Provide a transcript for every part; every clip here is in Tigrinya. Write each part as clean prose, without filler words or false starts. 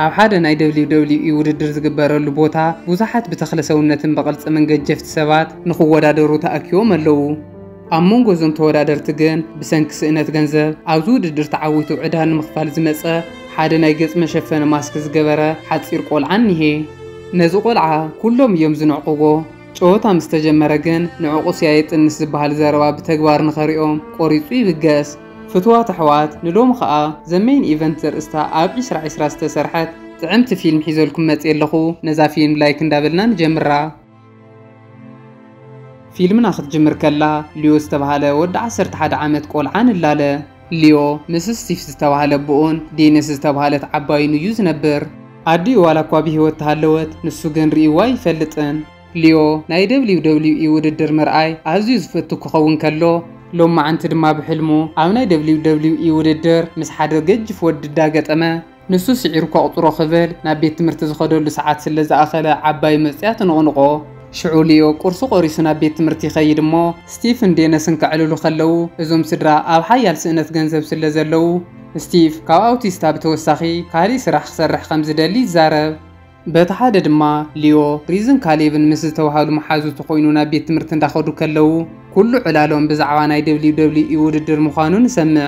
ኣብ ሓደ ናይ WWE ውድድር ዝግበረሉ ቦታ ብዙሓት ብተኽለ ሰውነትን በቕልፂ መንገጀፍቲ ሰባት ንኽወዳደሩ ተኣኪቦም ኣለዉ። ኣብ መንጎ እዞም ተወዳደርቲ ግን ብሰንኪ ስእነት ገንዘብ ኣብዚ ውድድር ተዓዊቱ ዕዳ ንምኽፋል ዝመፀ ሓደ ናይ ገጽ መሸፈኒ ማስክ ዝገበረ ሓፂር ቆልዓ እኒሄ። ነዚ ቆልዓ ኩሎም እዮም ዝንዕቕዎ። ጨወታ ምስ ተጀመረ ግን ንዕቑ ስያየጥንስ ዝበሃል ዘረባ ብተግባር ንኸሪኦም ቆሪፁ ይብገስ። ፍትዋት ኣሕዋት ንሎሚ ከዓ ዘሜን ኢቨንት ዘርእስታ ኣብ 2020 ዝተሰርሐት ጥዕምቲ ፊልም ሒዘልኩም መፅእ ኣለኹ። ነዛ ፊልም ላይክ እንዳበልና ንጀምራ። ፊልምና ክትጅምር ከላ ሊዮ ዝተባሃለ ወዲ 11 ዓመት ቆልዓ ንላለ። ሊዮ ምስ ስቲፍ ዝተባሃለ ብኡን ዴኒስ ዝተባሃለት ዓባይን እዩ ዝነብር። ኣዲኡ ዋላ እኳ ብሂወት ተሃለወት ንሱ ግን ርኢዋ ይፈልጥን። ሊዮ ናይ WWE ውድድር ምርኣይ ኣዝዩ ዝፈቱ ክኸውን ከሎ ሎም መዓንቲ ድማ ብሕልሙ ኣብ ናይ WWE ውድድር ምስ ሓደ ገጅፍ ወዲ ዳገጠመ። ንሱ ስዒሩ ከቕጥሮ ክብል ናብ ቤት ትምህርቲ ዝኸደሉ ሰዓት ስለ ዝኣኸለ ዓባይ መፅያ ትንቕንቆ። ሽዑ ሊዮ ቁርሱ ቆሪሱ ናብ ቤት ትምህርቲ ይኸይድ እሞ ስቲፍን ዴነስን ክዕልሉ ከለዉ እዞም ስድራ ኣብ ሓያል ስእነት ገንዘብ ስለ ዘለዉ ስቲፍ ካብ ኣውቲስታ ብተወሳኺ ካሊእ ስራሕ ክሰርሕ ከም ዝደሊ ይዛረብ። በቲ ሓደ ድማ ሊዮ ሪዝን ካሌብን ምስ ዝተዋሃሉ መሓዙቱ ኮይኑ ናብ ቤት ትምህርቲ እንዳኸዱ ከለዉ ኩሉ ዕላሎም ብዛዕባ ናይ WWE ውድድር ምዃኑ ንሰምዕ።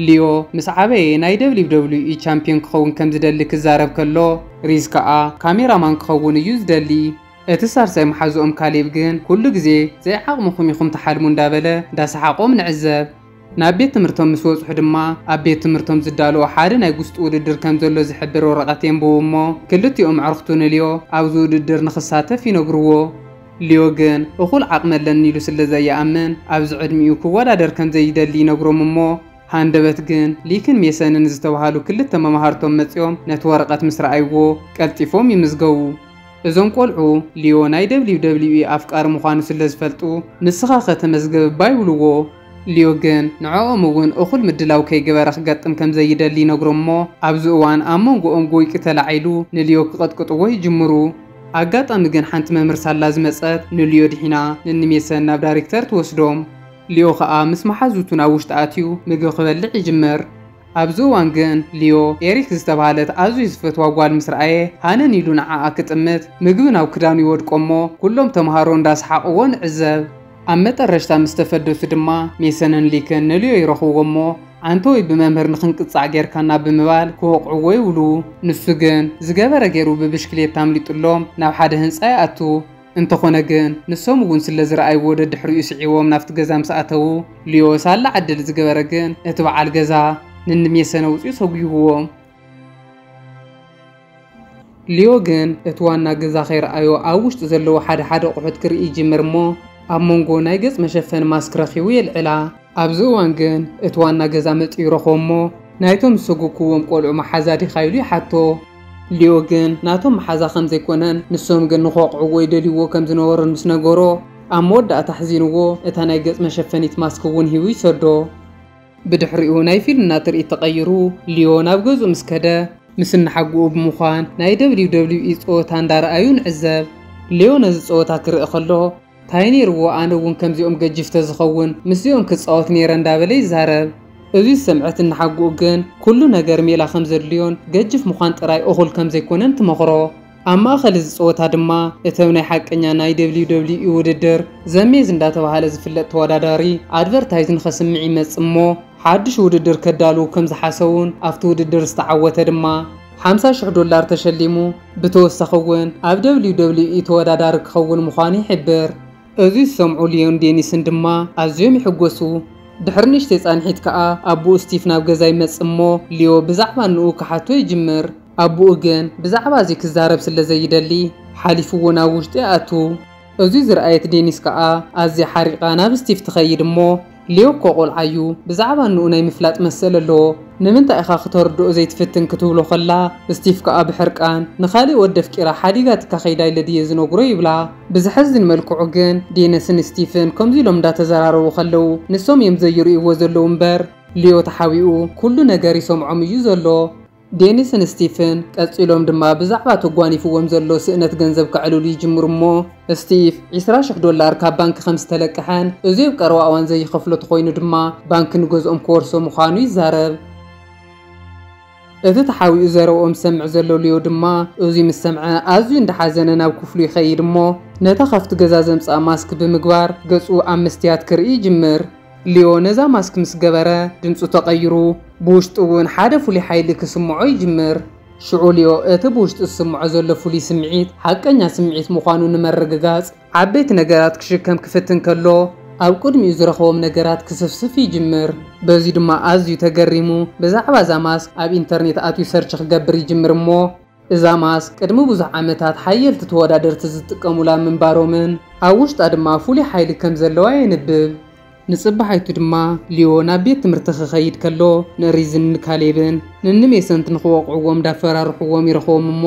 ሊዮ ምስ ዓበየ ናይ WWE ቻምፒዮን ክኸውን ከም ዝደሊ ክዛረብ ከሎ ሪዝ ከዓ ካሜራማን ክኸውን እዩ ዝደሊ። እቲ ሳርሳይ መሓዝኦም ካሌብ ግን ኩሉ ግዜ ዘይዓቕምኹም ኢኹም ተሓልሙ እንዳበለ እንዳሰሓቆም ንዕዘብ። ናብ ቤት ትምህርቶም ምስ ወጽሑ ድማ ኣብ ቤት ትምህርቶም ዝዳለዎ ሓደ ናይ ጉስጢ ውድድር ከም ዘሎ ዝሕብር ወረቐት የንብቡ እሞ ክልቲኦም ኣዕርኽቱ ንልዮ ኣብዚ ውድድር ንኽሳተፍ ይነግርዎ። ሊዮ ግን እኹል ዓቕመለን ኢሉ ስለ ዘየኣምን ኣብዚ ዕድሚኡ ክወዳደር ከም ዘይደሊ ይነግሮም እሞ ሃንደበት ግን ሊክን ሜሰንን ዝተባሃሉ ክልተ መምሃርቶም መፂኦም ነቲ ወረቐት ምስ ረኣይዎ ቀልጢፎም ይምዝገቡ። እዞም ቆልዑ ሊዮ ናይ WWE ኣፍቃሪ ምዃኑ ስለ ዝፈልጡ ንስኻ ከተመዝገብ ባይብልዎ። ሊዮ ግን ንዕኦም እውን እኹል ምድላው ከይገበረ ክገጥም ከም ዘይደሊ ይነግሮም እሞ ኣብዚ እዋን ኣብ መንጎኦም ጎይቂ ተላዒሉ ንሊዮ ክቐጥቅጥዎ ይጅምሩ። ኣጋጣሚ ግን ሓንቲ መምህር ሳላ ዝመፀት ንሊዮ ድሒና ንሜሰን ናብ ዳይሬክተር ትወስዶም። ሊዮ ከዓ ምስ መሓዙቱ ናብ ውሽጢ ኣትዩ ምግቢ ክበልዕ ይጅምር። ኣብዚ እዋን ግን ሊዮ ኤሪክ ዝተባሃለት ኣዝዩ ዝፈትዋ ጓል ምስ ረኣየ ሃነን ኢሉ ንዓኣ ክጥምት ምግቢ ናብ ክዳኑ ይወድቆ እሞ ኩሎም ተምሃሮ እንዳሰሓቕዎ ንዕዘብ። ኣብ መጠረሽታ ምስ ተፈደሱ ድማ ሜሰንን ሊክን ንልዮ ይረኽብዎ እሞ ኣንተ ወይ ብመምህር ንኽንቅፃዕ ጌርካና ብምባል ክወቕዕዎ ይብሉ። ንሱ ግን ዝገበረ ገይሩ ብብሽክሌታ ኣምሊጡሎም ናብ ሓደ ህንፃ ይኣቱ። እንተኾነ ግን ንሶም እውን ስለ ዝረኣይዎ ደድሕሪኡ ስዒቦም ናብቲ ገዛ ምስ ኣተዉ ሊዮ ሳላ ዓድል ዝገበረ ግን እቲ በዓል ገዛ ንሜሰን ኣውፅኡ ሰጉይዎም። ሊዮ ግን እቲ ዋና ገዛ ከይረኣዮ ኣብ ውሽጢ ዘለዎ ሓደ ኣቑሑት ክርኢ ይጅምር እሞ ኣብ መንጎ ናይ ገጽ መሸፈኒ ማስክ ረኺቡ የልዕላ። ኣብዚ እዋን ግን እቲ ዋና ገዛ መፅኡ ይረኽቦ እሞ ናይቶም ዝሰጉክዎም ቆልዑ መሓዛ ዲኻ ኢሉ ይሓቶ። ሊዮ ግን ናቶም መሓዛ ከም ዘይኮነን ንሶም ግን ንኽወቕዕዎ ይደልይዎ ከም ዝነበሩን ምስ ነገሮ ኣብ መወዳእታ ሓዚንዎ እታ ናይ ገጽ መሸፈኒት ማስክ እውን ሂቡ ይሰዶ። ብድሕሪኡ ናይ ፊልምና ትርኢት ተቐይሩ ሊዮ ናብ ገዙ ምስ ከደ ምስ እናሓግኡ ብምዃን ናይ WWE ፀወታ እንዳረኣዩ ንዕዘብ። ሊዮ ነዚ ፀወታ ክርኢ ከሎ ታይ ነይርዎ ኣነ እውን ከምዚኦም ገጅፍተ ዝኸውን ምስዚኦም ክፃወት ነይረ እንዳበለ ይዛረብ። እዚ ሰምዐት እናሓግኡ ግን ኩሉ ነገር ሜላ ከም ዘድልዮን ገጅፍ ምዃን ጥራይ እኹል ከም ዘይኮነን ትመኽሮ። ኣብ ማእኸል እዚ ፀወታ ድማ እቶም ናይ ሓቀኛ ናይ WWE ውድድር ዘሜዝ እንዳተባሃለ ዝፍለጥ ተወዳዳሪ ኣድቨርታይዝ ንኸስምዕ ይመጽእ እሞ ሓድሽ ውድድር ከዳልው ከም ዝሓሰቡን ኣብቲ ውድድር ዝተዓወተ ድማ $50,000 ተሸሊሙ ብተወሳኺ እውን ኣብ WWE ተወዳዳሪ ክኸውን ምዃኑ ይሕብር። እዚ ዝሰምዑ ሊዮን ዴኒስን ድማ ኣዝዮም ይሕጎሱ። ድሕሪ ንእሽተይ ፃንሒት ከዓ ኣቦኡ ስቲፍ ናብ ገዛ ይመጽእ እሞ ሊዮ ብዛዕባ ንኡ ክሓቶ ይጅምር። ኣቦኡ ግን ብዛዕባ እዚ ክዛረብ ስለ ዘይደሊ ሓሊፍዎ ናብ ውሽጢ ኣቱ። እዚ ዝረኣየት ዴኒስ ከዓ ኣዝያ ሓሪቓ ናብ ስቲፍ ትኸይድ እሞ ሊዮ እኮ ቆልዓዩ ብዛዕባ ንኡ ናይ ምፍላጥ መሰል ኣለዎ ንምንታይ ኢኻ ክተርድኦ ዘይትፍትን ክትብሎ ከላ ስቲፍ ከዓ ብሕርቃን ንኻሊእ ወዲ ኣፍቂራ ሓዲጋ ትካኸይዳ ኢለ ድየ ዝነግሮ ይብላ። ብዝሕዝን መልክዑ ግን ዴነስን ስቲፍን ከምዚ ኢሎም እንዳተዘራረቡ ከለዉ ንሶም እዮም ዘይርእይዎ ዘለዉ እምበር ሊዮ ተሓቢኡ ኩሉ ነገር ይሰምዖም እዩ ዘሎ። ዴኒስን ስቲፍን ቀፂሎም ድማ ብዛዕባ ተጓኒፍዎም ዘሎ ስእነት ገንዘብ ክዕልሉ ይጅምሩ እሞ ስቲፍ $20,000 ካብ ባንኪ ከም ዝተለቅሐን እዚ ኣብ ቀረባ እዋን ዘይከፍሎ ተኮይኑ ድማ ባንኪ ንገዝኦም ክወርሶ ምዃኑ ይዛረብ። እቲ ተሓዊኡ ዘረኦም ሰምዕ ዘሎ ልዮ ድማ እዙይ ምስ ሰምዐ ኣዝዩ እንዳሓዘነ ናብ ክፍሉ ይኸይድ እሞ ነታ ኻፍቲ ገዛ ዘምፃ ማስክ ብምግባር ገጹ ኣብ መስትያት ክርኢ ይጅምር። ልዮ ነዛ ማስክ ምስ ገበረ ድምፁ ተቐይሩ ብውሽጡ እውን ሓደ ፍሉይ ሓይሊ ክስምዖ ይጅምር። ሽዑ ልዮ እቲ ብውሽጡ ዝስምዖ ዘሎ ፍሉይ ስምዒት ሓቀኛ ስምዒት ምዃኑ ንመረግጋጽ ዓበይቲ ነገራት ክሽከም ክፍትን ከሎ ኣብ ቅድሚኡ ዝረኸቦም ነገራት ክስፍስፍ ይጅምር። በዚ ድማ ኣዝዩ ተገሪሙ ብዛዕባ እዛ ማስክ ኣብ ኢንተርኔት ኣትዩ ሰርች ክገብር ይጅምር እሞ እዛ ማስክ ቅድሚ ብዙሕ ዓመታት ሓየልቲ ተወዳደርቲ ዝጥቀሙላ ምንባሮምን ኣብ ውሽጣ ድማ ፍሉይ ሓይሊ ከም ዘለዋ የንብብ። ንጽባሓይቱ ድማ ልዮ ናብ ቤት ትምህርቲ ክኸይድ ከሎ ንሪዝን ንካሌብን ንንሜሰንት ንኽወቕዕዎም እንዳፈራርሕዎም ይረኽቦም እሞ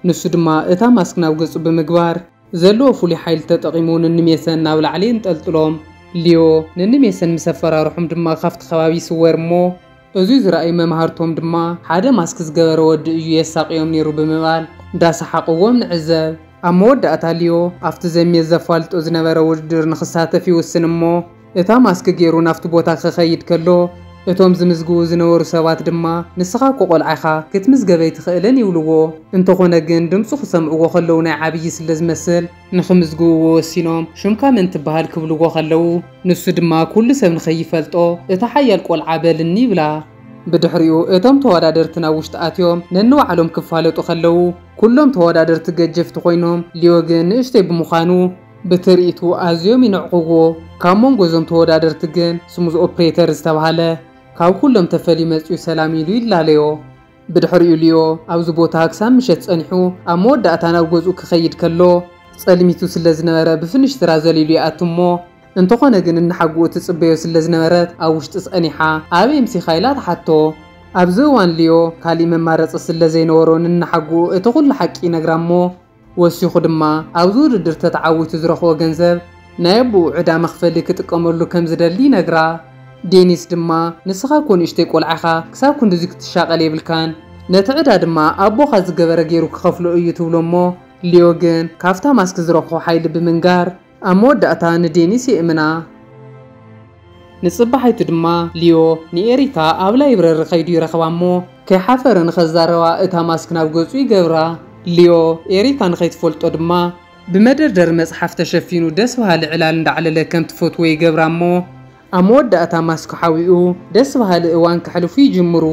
ንሱ ድማ እታ ማስክ ናብ ገጹ ብምግባር ዘለዎ ፍሉይ ሓይሊ ተጠቒሙ ንንሜሰን ናብ ላዕሊ እንጠልጥሎም። ልዮ ንንሜሰን ምስ ኣፈራርሖም ድማ ካብቲ ከባቢ ይስወር እሞ እዙይ ዝረኣዩ መምሃርቶም ድማ ሓደ ማስክ ዝገበረ ወዲ እዩ የሳቂዮም ነይሩ ብምባል እንዳሰሓቕዎም ንዕዘብ። ኣብ መወዳእታ ልዮ ኣብቲ ዘሜት ዘፋልጦ ዝነበረ ውድድር ንኽሳተፍ ይውስን እሞ እታ ማስክ ገይሩ ናፍቲ ቦታ ክኸይድ ከሎ እቶም ዝምዝግቡ ዝነበሩ ሰባት ድማ ንስኻ እኮ ቆልዓኻ ክትምዝገበይ ትኽእልን ይብልዎ። እንተኾነ ግን ድምፁ ክሰምዕዎ ከለዉ ናይ ዓብዪ ስለ ዝመስል ንኽምዝግብዎ ወሲኖም ሽምካ መን ትበሃል ክብልዎ ከለዉ ንሱ ድማ ኩሉ ሰብ ንኸይፈልጦ እታ ሓያል ቆልዓ በልኒ ይብላ። ብድሕሪኡ እቶም ተወዳደርቲ ናብ ውሽጢ ኣትዮም ነንባዕሎም ክፋለጡ ከለዉ ኩሎም ተወዳደርቲ ገጀፍቲ ኮይኖም ልዮ ግን ንእሽተይ ብምዃኑ ብትርኢቱ ኣዝዮም ይንዕቕዎ። ካብ መንጎ እዞም ተወዳደርቲ ግን ስሙዝ ኦፕሬተር ዝተባሃለ ካብ ኩሎም ተፈልዩ መፅኡ ሰላም ኢሉ ይላለዮ። ብድሕሪኡ ልዮ ኣብዚ ቦታ ክሳብ ምሸት ጸኒሑ ኣብ መወዳእታ ናብ ገዝኡ ክኸይድ ከሎ ጸልሚቱ ስለ ዝነበረ ብፍንሽ ትራ ዘሊሉ ይኣቱ እሞ እንተኾነ ግን እናሓጉኡ ትጽበዮ ስለ ዝነበረት ኣብ ውሽጢ ጸኒሓ ኣበይ ምሲኻ ኢላ ተሓቶ። ኣብዚ እዋን ልዮ ካሊእ መማረፂ ስለ ዘይነበሮ ንናሓጉኡ እቲ ኩሉ ሓቂ ነግራ እሞ ወሲኹ ድማ ኣብዚ ውድድር ተተዓዊቱ ዝረኽቦ ገንዘብ ናይ ኣቦኡ ዕዳ መኽፈሊ ክጥቀመሉ ከም ዝደሊ ነግራ። ዴኒስ ድማ ንስኻ ኮ ንእሽተይ ቆልዓኻ ክሳብ ክንድዚ ክትሻቐል የብልካን ነቲ ዕዳ ድማ ኣቦኻ ዝገበረ ገይሩ ክኸፍሎ እዩ ትብሎ እሞ ልዮ ግን ካብታ ማስክ ዝረኽቦ ሓይሊ ብምንጋር ኣብ መወዳእታ ንዴኒስ ይእምና። ንጽባሓይቱ ድማ ልዮ ንኤሪካ ኣብ ላይብረሪ ኸይዱ ይረኽባ እሞ ከይሓፈረ ንኸዛረባ እታ ማስክ ናብ ገጹ ይገብራ። ልዮ ኤሪካ ንኸይትፈልጦ ድማ ብመደርደሪ መጽሓፍ ተሸፊኑ ደስ በሃሊ ዕላል እንዳዕለለ ከም ትፈትዎ ይገብራ እሞ ኣብ መወዳእታ ማስክ ሓዊኡ ደስ በሃሊ እዋን ክሕልፉ ይጅምሩ።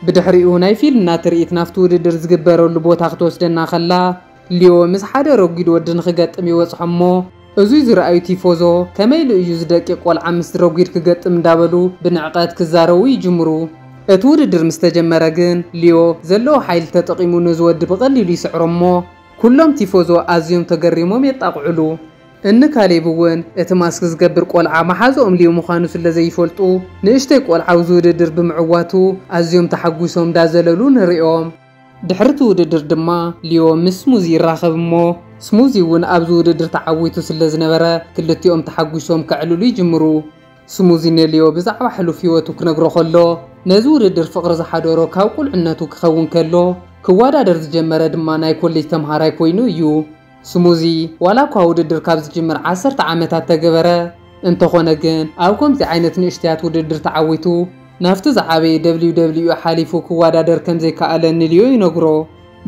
ብድሕሪኡ ናይ ፊልምና ትርኢት ናፍቲ ውድድር ዝግበረሉ ቦታ ክትወስደና ኸላ ልዮ ምስ ሓደ ረጒድ ወዲ ንኽገጥም ይወጽሖ እሞ እዙይ ዝረኣዩ ቲፎዞ ከመይሉ እዩ ዝደቂቕ ቆልዓ ምስ ረጒድ ክገጥም እንዳበሉ ብንዕቐት ክዛረቡ ይጅምሩ። እቲ ውድድር ምስ ተጀመረ ግን ልዮ ዘለዎ ሓይሊ ተጠቒሙ ንዝወዲ ብቐሊሉ ይስዕሮ እሞ ኩሎም ቲፎዞ ኣዝዮም ተገሪሞም የጣቕዕሉ። እኒ ካሌብ እውን እቲ ማስክ ዝገብር ቆልዓ መሓዞኦም ልዮ ምዃኑ ስለ ዘይፈልጡ ንእሽተይ ቆልዓ ኣብዚ ውድድር ብምዕዋቱ ኣዝዮም ተሓጒሶም እንዳዘለሉ ንሪኦም። ድሕርቲ ውድድር ድማ ልዮ ምስ ስሙዚ ይራኸብ እሞ ስሙዚ እውን ኣብዚ ውድድር ተዓዊቱ ስለ ዝነበረ ክልቲኦም ተሓጒሶም ከዕልሉ ይጅምሩ። ስሙዚ ንልዮ ብዛዕባ ሕሉፍ ህይወቱ ክነግሮ ከሎ ነዚ ውድድር ፍቕሪ ዝሓደሮ ካብ ቁልዕነቱ ክኸውን ከሎ ክወዳደር ዝጀመረ ድማ ናይ ኮሌጅ ተምሃራይ ኮይኑ እዩ። ስሙዚ ዋላ እኳ ውድድር ካብ ዝጅምር 10 ዓመታት ተገበረ እንተኾነ ግን ኣብ ከምዚ ዓይነት ንእሽትያት ውድድር ተዓዊቱ ናፍቲ ዝዓበየ WWE ሓሊፉ ክወዳደር ከም ዘይከኣለ ንልዮ ይነግሮ።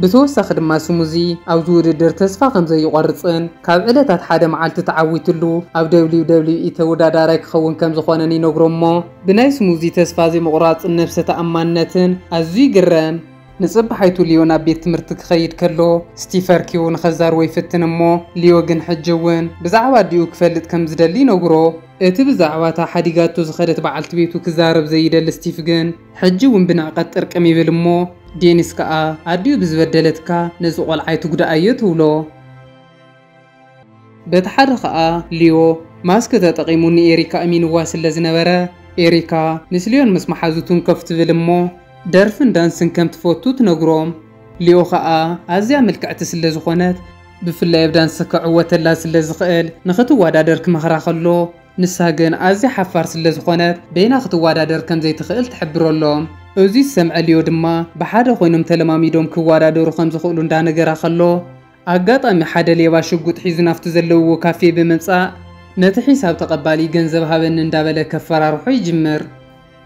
ብተወሳኺ ድማ ስሙዚ ኣብዚ ውድድር ተስፋ ከም ዘይቆርፅን ካብ ዕለታት ሓደ መዓልቲ ተዓዊቱሉ ኣብ WWE ተወዳዳራይ ክኸውን ከም ዝኾነን ይነግሮ እሞ ብናይ ስሙዚ ተስፋ ዘይምቑራፅን ነብሰ ተኣማንነትን ኣዝዩ ይግረም። ንጽባሓይቱ ልዮ ናብ ቤት ትምህርቲ ክኸይድ ከሎ ስቲፈርኪው ንኸዛርቦ ይፍትን እሞ ልዮ ግን ሕጂ እውን ብዛዕባ ድኡ ክፈልጥ ከም ዝደሊ ይነግሮ። እቲ ብዛዕባ እታ ሓዲጋቱ ዝኸደት በዓልቲ ቤቱ ክዛረብ ዘይደሊ ስቲፍ ግን ሕጂ እውን ብንዕቐት ጥርቅም ይብል እሞ ዴኒስ ከዓ ኣድዩ ብዝበደለትካ ነዚ ቆልዓይ ትጉዳእዮ ትብሎ። በቲ ሓደ ከዓ ልዮ ማስክ ተጠቒሙ ንኤሪካ እሚንዋ ስለ ዝነበረ ኤሪካ ምስ ልዮን ምስ መሓዙቱን ከፍ ትብል እሞ ደርፍን ዳንስን ከም ትፈቱ ትነግሮም። ልዮ ከዓ ኣዝያ ምልክዕቲ ስለ ዝኾነት ብፍላይ ኣብ ዳንስ ክዕወተላ ስለ ዝኽእል ንኽትወዳደር ክመኽራ ከሎ ንሳ ግን ኣዝያ ሓፋር ስለ ዝኾነት በይና ክትወዳደር ከም ዘይትኽእል ትሕብረሎም። እዚ ዝሰምዐ ልዮ ድማ ብሓደ ኮይኖም ተለማሚዶም ክወዳደሩ ከም ዝኽእሉ እንዳነገራ ከሎ ኣጋጣሚ ሓደ ሌባ ሽጉጥ ሒዙ ናፍቲ ዘለውዎ ካፌ ብምምጻእ ነቲ ሒሳብ ተቐባሊ ገንዘብ ሃበኒ እንዳበለ ከፈራርሖ ይጅምር።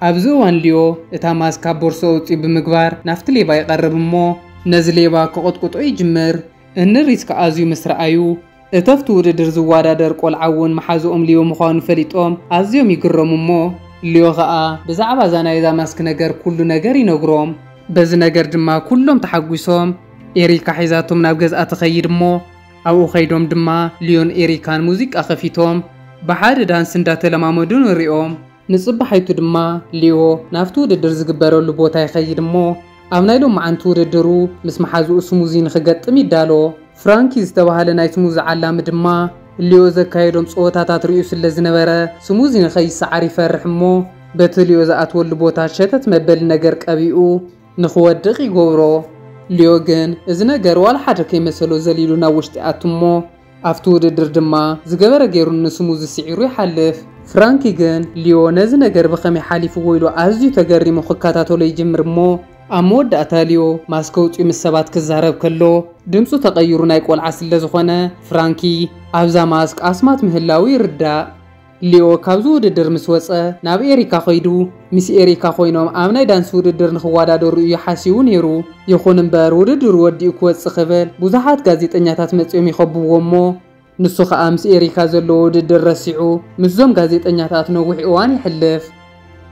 أبزوان ليو إتا ماسكا بورسو أوتي بمقبار نافت ليبا يقرب مو نزل ليبا كقطقط أي جمر إن الريسك آزيو مسرعيو إتفتو وددر زوادا در قول عون محازو ليو مخانو فليتوم آزيوم يقرم مو ليو غاا بزعبا زانا إذا ماسك نجر كل نجر ينقروم بز نجر دما كلهم تحقوسهم إريكا حيزاتهم نابجز أتخير مو أو خيدهم دما ليون إريكان موزيك أخفيتهم بحار دانس ندات لمامدون الرئوم نصب حيث دما ليو نافتو وددر زقبارو لبوتا يخير مو أبنايلو معنتو وددرو مسمح حازو اسموزين خقات ميدالو فرانكي استوهال ناي سموز علام دما ليو زكايدوم صوتاتات رئيس اللزنبرة سموزين خيس عارف الرحمو بتليو زاات والبوتا شتت مبل نجر كابيو نخوة دقي غورو ليو جن إذ نجر ولا حاجة كيمسلو زليلو ناوشت أتمو أفتو وددر دما زقبارة غيرو نسموز السعيرو يحلف فرانكي جن ليو نز نجر بخمي حالف ويلو أزيو تجري مخكاتاتو ليجمر مو أمود أتاليو ماسكوت يوم السبات كزهرب كله دمسو تغيرو نايقول عسل لزخونة فرانكي أبزا ماسك أسمات مهلاوي ردا ليو كابزو وددر مسوصة ناب إريكا خيدو مس إريكا خوينوم آمناي دانسو وددر نخوادا دورو يحاسيو نيرو يخون مبار وددر ودي اكوات سخبال بوزاحات غازيت انياتات متسيوم يخبو ومو نسوخ آمس إريكا زلو وددر رسيعو مسزوم غازيت انياتات نووح اوان يحلف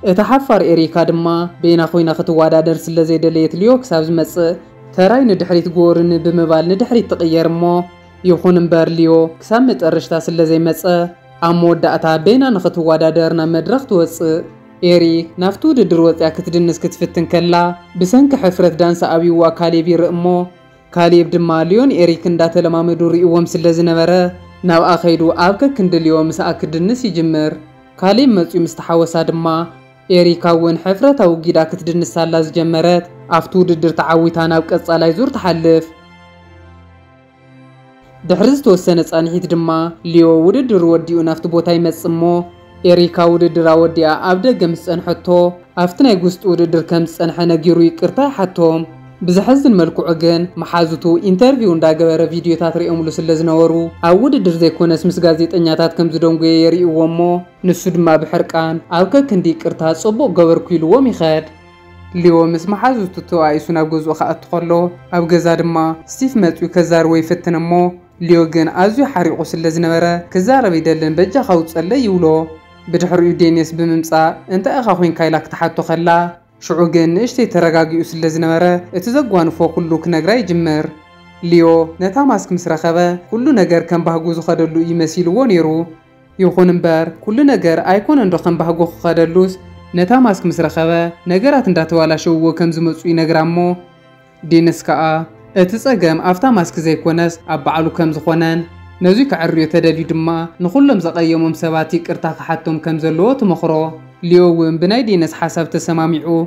اتحفر إريكا دما بينا خوينا ختوادا درس اللزي دليت ليو كسابز متس تراي ندحريت غورن بمبال ندحريت تغير مو يخون مبار ليو كساب متقرشتاس اللزي متس أمود داتا بينا نختوادا درنا مدرخ توص إيريك نافتو ددر وصيا كتدنس كتفتن كلا بسنك حفرت دانس أبي وكاليب يرقمو كاليب دما ليون إيريك ندات لما مدور يقوم سلزنبرة ناو أخيدو أبكا كندليو مسا كدنس يجمر كاليب مصيو مستحوسا دما إيريكا وين حفرت أو جيدا كتدنس سالاز جمرت أفتو ددر تعويتان أبكا صالاي زور تحلف دحرز توسنة صانحيت دما ليو وددر وديو نافت بوتاي مصمو إريكا وددر وديا أبدا جمس أنحطو أفتنا يقوست وددر كمس أنحنا جيرو يكرتا حتوم بزحزن ملكو عجن محازوتو انترفيو نداقبار فيديو تاتري أمولو سلزنورو أو وددر زي كونس مسغازيت أنياتات كمزدونغو يري ومو نسود ما بحركان أوكا كندي كرتا صبو قور كيلو وميخاد ليو مس محازوتو توايسو نابغوزو خاات تخلو أو غزاد ما ستيف ماتيو كزار ويفتنمو ليو جن أزو حريقو سلزنبرة كزار بيدلن بجا خوص اللي يولو بدحريو دينيس بممصا انت اخاخوين كايلاك تحطو خلا شعو جن اشتي ترغاغيو سلزنبرة اتزقوان فوق كلو كنغرا يجمر ليو نتا ماسك مسرخبه كلو نجر كان بهغوزو خدلو يمسيلو نيرو يخون مبار كلو نجر ايكون اندو كان بهغو خدلوس نتا ماسك مسرخبه نجرات انداتوالا شو كم زمصو ينغرامو دينس كا اتزقم افتا ماسك زي كونس ابعلو كم زخونن نزوي كعريو تدلي دما نخلهم زقيمهم سباتي قرتا كحتهم كم زلو تمخرو ليوم بناي دينس حسب تسماميعو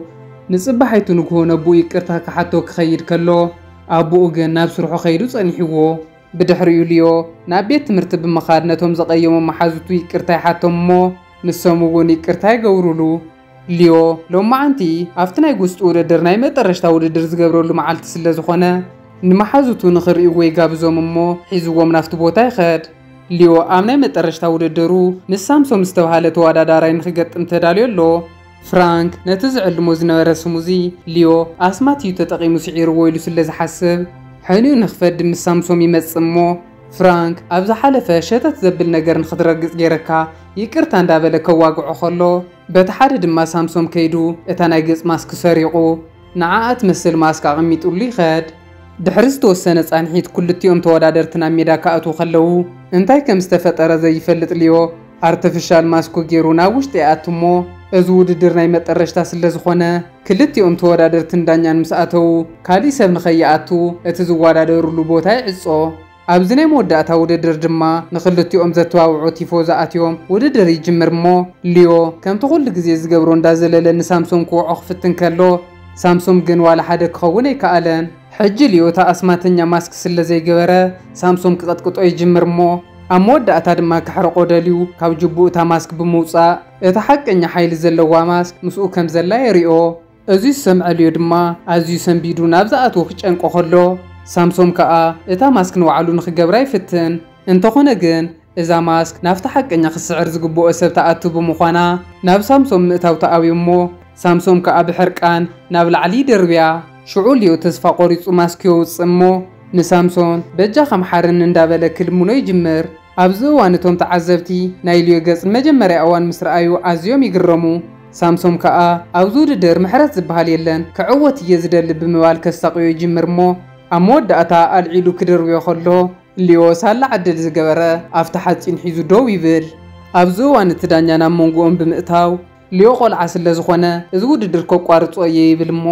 نصب حيتو نكون ابو يقرتا كحتو كخيد كلو ابو جن ناب سرحو خيدو صنيحو بدحريو ليو نابيت مرتب مخادنتهم زقيمهم محازوتو يقرتا حتهم مو نسموون يقرتا يغورولو ليو لو ما انتي افتنا يغوست ودرناي مطرشتا ودر زغبرولو معالت سلازخونه نمحازوتو نخري وي غابزوم مو حيزوم نافت بوتا يخد ليو امناي مطرشتا وددرو نسامسوم استوهاله تواداداراي نخغطم تداليلو فرانك نتزعل موزنبر سموزي ليو اسماتيو تطقيمو سعير ويلو سلز حسب حنيو نخفد مسامسوم يمصمو فرانك ابزا حلفه شتت زبل نجر نخدرغص غيركا يقرتا اندابله كواغعو خلو بتحد دما سامسوم كيدو اتا نايغص ماسك سريقو نعات مسل ماسك قميطولي خد دحرز توسنه صانحيت كلتيوم توادادرتنا ميدا كاتو خلو انتاي كم استفطر زي يفلط ليو ارتفيشال ماسكو غيرونا وشتي اتمو ازود درناي مطرشتا سلازخونه كلتيوم توادادرتن دانيان مساتو كالي سب نخياتو اتزوادادرلو بوتا يعصو أبزني موداتا وددر دما نخلتيوم زتواوعو تيفوزاتيوم وددر يجمر مو ليو كم تقول لغزي زغبرو اندازلل نسامسونج كو خفتن كلو سامسونج جن ولا حدا كخونه يكالن حج ليو تا اسماتنيا ماسك سلازي غبره سامسونج قطقطو يجمر مو أموداتا دما كحرقو دليو كاب جبو تا ماسك بموصا اتا حقنيا حيل زلوا ماسك مسو كم زلا يريو ازي سمع ليو دما ازي سمبيدو نابزاتو خچنقو خلو سامسونج كا اتا ماسك نوعلو نخغبراي فتن انت خونه جن እዛ ማስክ ናብታ ሓቀኛ ክስዕር ዝግብኦ ሰብ ተኣቱ ብምዃና ናብ ሳምሶም ምእታው ተኣብዮ እሞ ሳምሶም ከዓ ብሕርቃን ናብ ላዕሊ ደርብያ ሽዑ ሊዮ ተስፋ ቆሪጹ ማስክ የውፅእ እሞ ንሳምሶን በጃ ኸምሓርን እንዳበለ ክልሙኖ ይጅምር ኣብዚ እዋን እቶም ተዓዘብቲ ናይ ሊዮ ገጽ መጀመርያ እዋን ምስ ረኣዩ ኣዝዮም ይግረሙ ሳምሶም ከዓ ኣብዚ ውድድር ምሕረት ዝበሃል የለን ክዕወት እየ ዝደሊ ብምባል ከሳቕዮ ይጅምር እሞ ኣብ መወዳእታ ኣልዒሉ ክድርብዮ ከሎ ሊዮ ሳላ ዓድል ዝገበረ ኣብቲ ሓፂን ሒዙ ደው ይብል ኣብዚ እዋን እቲ ዳኛ ናብ መንጎኦም ብምእታው ሊዮ ቆልዓ ስለ ዝኾነ እዚ ውድድር ከቋርጾ እየ ይብል እሞ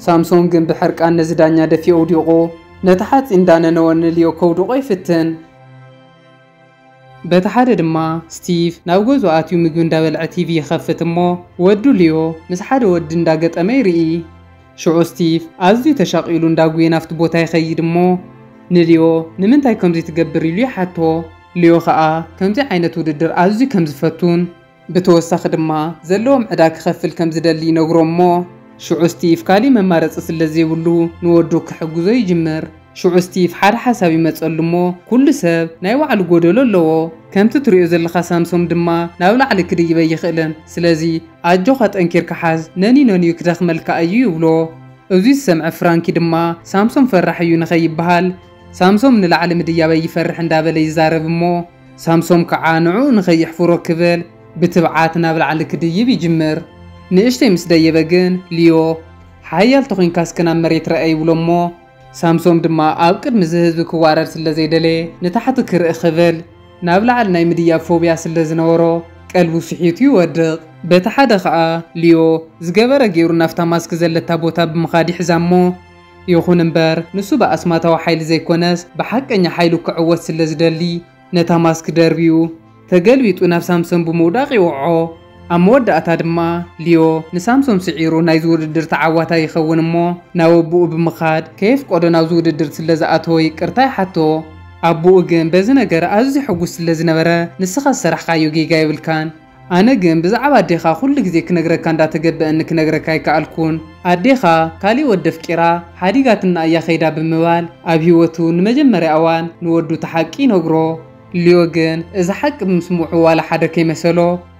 ሳምሶን ግን ብሕርቃን ነዚ ዳኛ ደፊኡ ወዲቑ ነቲ ሓፂን እንዳነነወ ንሊዮ ከውድቆ ይፍትን በቲ ሓደ ድማ ስቲቭ ናብ ገዝኡ ኣትዩ ምግቢ እንዳበልዐ ቲቪ ይኸፍት እሞ ወዱ ሊዮ ምስ ሓደ ወዲ እንዳገጠመ ይርኢ ሽዑ ስቲቭ ኣዝዩ ተሻቒሉ እንዳጉየ ናብቲ ቦታ ይኸይድ እሞ ንሊዮ ንምንታይ ከምዚ ትገብር ኢሉ ይሓቶ ሊዮ ከዓ ከምዚ ዓይነት ውድድር ኣዝዩ ከም ዝፈቱን ብተወሳኺ ድማ ዘለዎም ዕዳ ክኸፍል ከም ዝደሊ ይነግሮ እሞ ሽዑ ስቲቭ ካሊእ መማረፂ ስለ ዘይብሉ ንወዱ ክሕግዞ ይጅምር ሽዑ ስቲቭ ሓደ ሓሳብ ይመፀሉ እሞ ኩሉ ሰብ ናይ ባዕሉ ጎደሎ ኣለዎ ከምቲ ትሪኦ ዘለኻ ሳምሶም ድማ ናብ ላዕሊ ክድይበ ይኽእልን ስለዚ ኣጆኻ ጠንኪርካ ሓዝ ነኒዩ ክደኽመልካ እዩ ይብሎ እዚ ዝሰምዐ ፍራንኪ ድማ ሳምሶም ፈራሕ እዩ ንኸይበሃል ሳምሶም ንላዕሊ ምድያበ ይፈርሕ እንዳበለ ይዛረብ እሞ ሳምሶም ከዓ ንዑ ንኸይሕፍሮ ክብል ብትብዓት ናብ ላዕሊ ክድይብ ይጅምር ንእሽተይ ምስ ደየበ ግን ሊዮ ሓያል ተኾይንካ እስከ ናብ መሬት ረአ ይብሎ እሞ ሳምሶም ድማ ኣብ ቅድሚ ዝህዝቢ ክዋረድ ስለ ዘይደለየ ንታሕቲ ክርኢ ክብል ናብ ላዕሊ ናይ ምድያብ ፎብያ ስለ ዝነበሮ ቀልቡ ስሒቱ ይወድቕ በቲ ሓደ ከዓ ሊዮ ዝገበረ ገይሩ ናፍታ ማስክ ዘለታ ቦታ ብምኻድ ይሕዛ እሞ ይኹን እምበር ንሱ ብኣስማታዊ ሓይሊ ዘይኮነስ ብሓቀኛ ሓይሉ ክዕወት ስለ ዝደሊ ነታ ማስክ ደርቢዩ ተገልቢጡ ናብ ሳምሶን ብምውዳቕ ይውዖ ኣብ መወዳእታ ድማ ሊዮ ንሳምሶም ስዒሩ ናይ ዝውድድር ተዓዋታ ይኸውን እሞ ናብ ኣቡኡ ብምኻድ ከየፍቆዶ ናብ ዝውድድር ስለ ዝኣተወ ይቅርታ ይሓቶ ኣቡኡ ግን በዚ ነገር ኣዝዩ ሕጉስ ስለ ዝነበረ ንስኻ ዝሰራሕካዮ ጌጋ ይብልካን ኣነ ግን ብዛዕባ ኣዴኻ ኩሉ ግዜ ክነግረካ እንዳተገብአኒ ክነግረካ ኣይከኣልኩን ኣዴኻ ካሊእ ወዲ ኣፍቂራ ሓዲጋትና እያ ኸይዳ ብምባል ኣብ ሂወቱ ንመጀመርያ እዋን ንወዱ ተሓቂ ይነግሮ ሊዮ ግን እዚ ሓቂ ብምስምዑ ዋላ ሓደ ከይመሰሎ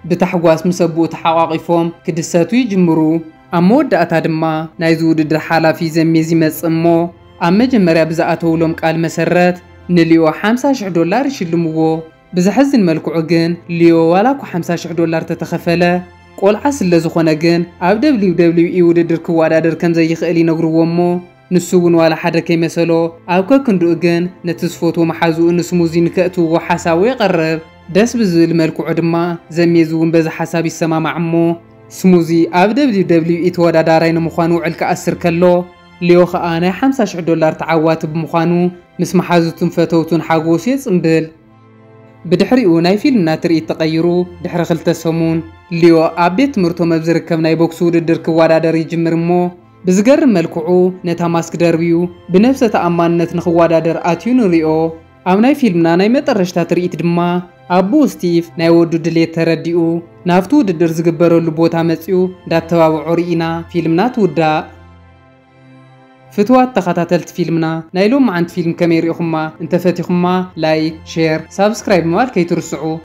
ብታሕጓስ ምስ ኣቡኡ ተሓቋቒፎም ክድሰቱ ይጅምሩ ኣብ መወዳእታ ድማ ናይ ዝውድድር ሓላፊ ዘሜዝ ይመጽእ እሞ ኣብ መጀመርያ ብዝኣተውሎም ቃል መሰረት ንሊዮ $50,000 ይሽልምዎ ብዝሕዝን መልክዑ ግን ሊዮ ዋላ እኳ $50,000 ተተኸፈለ ቆልዓ ስለ ዝኾነ ግን ኣብ WWE ውድድር ክወዳደር ከም ዘይኽእል ይነግርዎ እሞ ንሱ እውን ዋላ ሓደ ከይመሰሎ ኣብ ከክንድኡ ግን ነቲ ዝፈትዎ መሓዝኡ ንስሙዚ ንከእትውዎ ሓሳቡ ይቐርብ ደስ ብዝብል መልክዑ ድማ ዘሜዝ እውን በዚ ሓሳብ ይሰማማዕ እሞ ስሙዚ ኣብ WWE ተወዳዳራይ ንምዃኑ ውዕል ክኣስር ከሎ ሊዮ ከዓ ናይ $50,000 ተዓዋቲ ብምዃኑ ምስ መሓዙቱን ፈተውቱን ሓጎስ የጽምብል ብድሕሪኡ ናይ ፊልምና ትርኢት ተቐይሩ ድሕሪ 2 ሰሙን ሊዮ ኣብ ቤት ትምህርቶም ኣብ ዝርከብ ናይ ቦክስ ውድድር ክወዳደር ይጅምር እሞ ብዝገርም መልክዑ ነታ ማስክ ደርቢዩ ብነፍሰ ተኣማንነት ንኽወዳደር ኣትዩ ንሪኦ ኣብ ናይ ፊልምና ናይ መጨረሽታ ትርኢት ድማ ኣቡኡ ስቲቭ ናይ ወዱ ድሌት ተረዲኡ ናብቲ ውድድር ዝግበረሉ ቦታ መፂኡ እንዳተባብዖ ርኢና ፊልምና ትውዳእ فتوات تخاتلت فيلمنا نايلوم عند فيلم كاميري أخما انت فاتي خما لايك شير سابسكرايب موال كي ترسعو